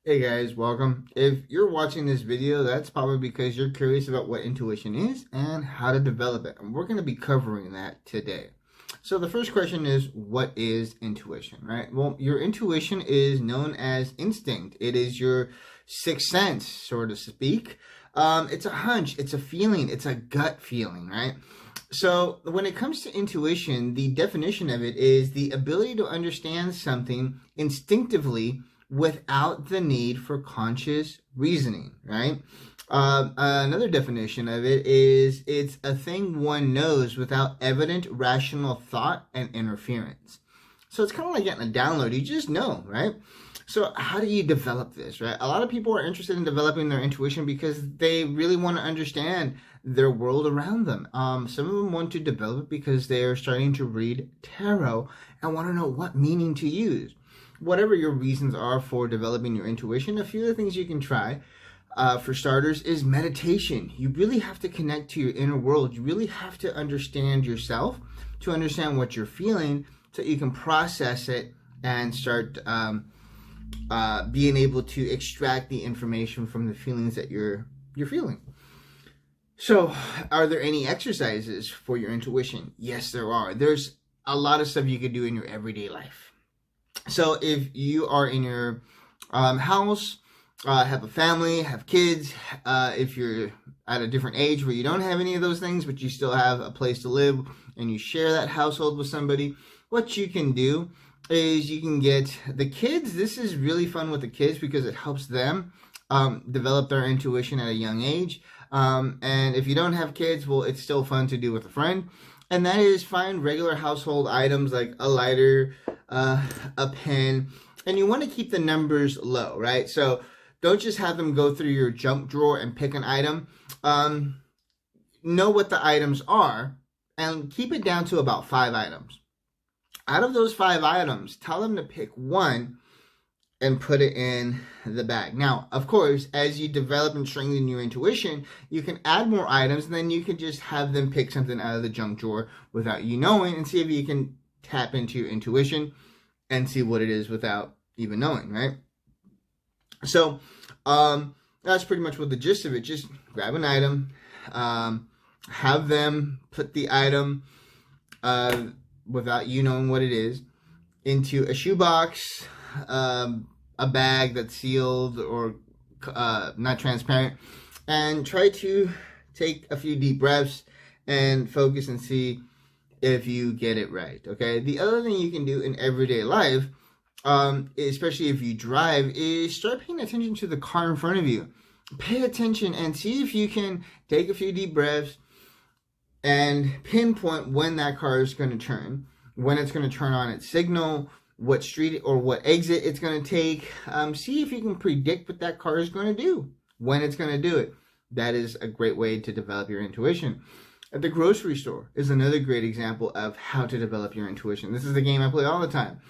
Hey guys, welcome. If you're watching this video, that's probably because you're curious about what intuition is and how to develop it. And we're going to be covering that today. So the first question is, what is intuition, right? Well, your intuition is known as instinct. It is your sixth sense, so to speak. It's a hunch, it's a feeling, it's a gut feeling, right? So when it comes to intuition, the definition of it is the ability to understand something instinctively without the need for conscious reasoning, right? Another definition of it is it's a thing one knows without evident rational thought and interference. So it's kind of like getting a download. You just know, right? So how do you develop this, right? A lot of people are interested in developing their intuition because they really want to understand their world around them. Some of them want to develop it because they are starting to read tarot and want to know what meaning to use. Whatever your reasons are for developing your intuition, a few of the things you can try, for starters, is meditation. You really have to connect to your inner world. You really have to understand yourself to understand what you're feeling so you can process it and start being able to extract the information from the feelings that you're feeling. So, are there any exercises for your intuition? Yes, there are. There's a lot of stuff you could do in your everyday life. So if you are in your house, have a family, have kids, if you're at a different age where you don't have any of those things, but you still have a place to live and you share that household with somebody, what you can do is you can get the kids. This is really fun with the kids because it helps them develop their intuition at a young age. And if you don't have kids, well, it's still fun to do with a friend. And that is find regular household items like a lighter, a pen, and you want to keep the numbers low, right? So don't just have them go through your junk drawer and pick an item. Know what the items are and keep it down to about 5 items. Out of those 5 items, tell them to pick one and put it in the bag. Now, of course, as you develop and strengthen your intuition, you can add more items and then you can just have them pick something out of the junk drawer without you knowing and see if you can tap into your intuition and see what it is without even knowing, right? So, that's pretty much what the gist of it. Just grab an item, have them put the item, without you knowing what it is, into a shoebox, a bag that's sealed or not transparent, and try to take a few deep breaths and focus and see if you get it right, okay? The other thing you can do in everyday life, especially if you drive, is start paying attention to the car in front of you. Pay attention and see if you can take a few deep breaths and pinpoint when that car is going to turn, when it's going to turn on its signal, what street or what exit it's going to take. See if you can predict what that car is going to do, when it's going to do it. That is a great way to develop your intuition. At the grocery store is another great example of how to develop your intuition. This is the game I play all the time.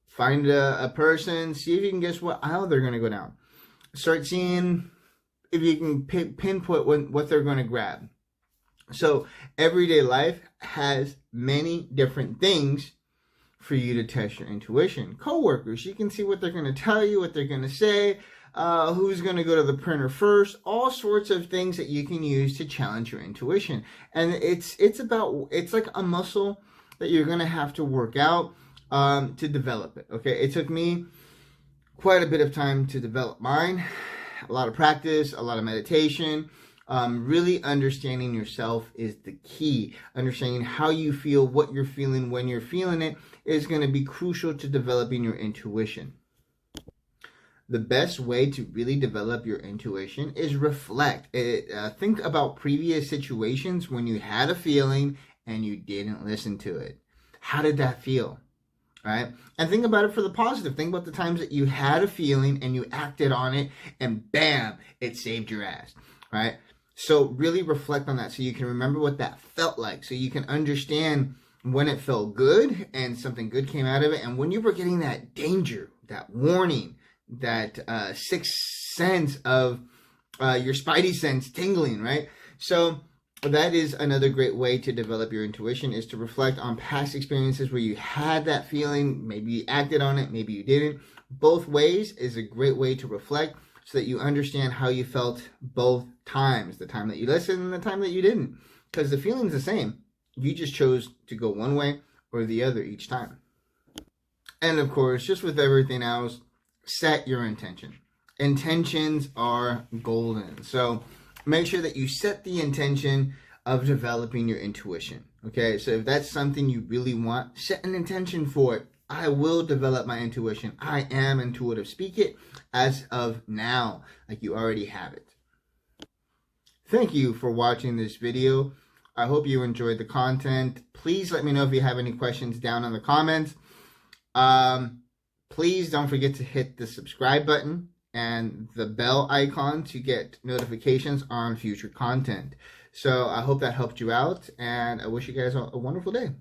Find a person, see if you can guess what aisle they're going to go down. Start seeing if you can pinpoint what they're going to grab. So everyday life has many different things for you to test your intuition. Coworkers, you can see what they're going to tell you, what they're going to say, who's going to go to the printer first, all sorts of things that you can use to challenge your intuition. And it's like a muscle that you're going to have to work out to develop it. Okay, it took me quite a bit of time to develop mine, a lot of practice, a lot of meditation. Really understanding yourself is the key. Understanding how you feel, what you're feeling, when you're feeling it is going to be crucial to developing your intuition. The best way to really develop your intuition is reflect. Think about previous situations when you had a feeling and you didn't listen to it. How did that feel? Right? And think about it for the positive. Think about the times that you had a feeling and you acted on it and bam, it saved your ass. Right? So really reflect on that so you can remember what that felt like, so you can understand when it felt good and something good came out of it, and when you were getting that danger, that warning, that sixth sense of your spidey sense tingling, right? So that is another great way to develop your intuition, is to reflect on past experiences where you had that feeling. Maybe you acted on it, maybe you didn't. both ways is a great way to reflect so that you understand how you felt both times, the time that you listened and the time that you didn't. Because the feeling's the same. You just chose to go one way or the other each time. And of course, just with everything else, set your intention. Intentions are golden. So make sure that you set the intention of developing your intuition. Okay, so if that's something you really want, set an intention for it. I will develop my intuition. I am intuitive. Speak it as of now, like you already have it. Thank you for watching this video. I hope you enjoyed the content. Please let me know if you have any questions down in the comments. Please don't forget to hit the subscribe button and the bell icon to get notifications on future content. So I hope that helped you out, and I wish you guys a wonderful day.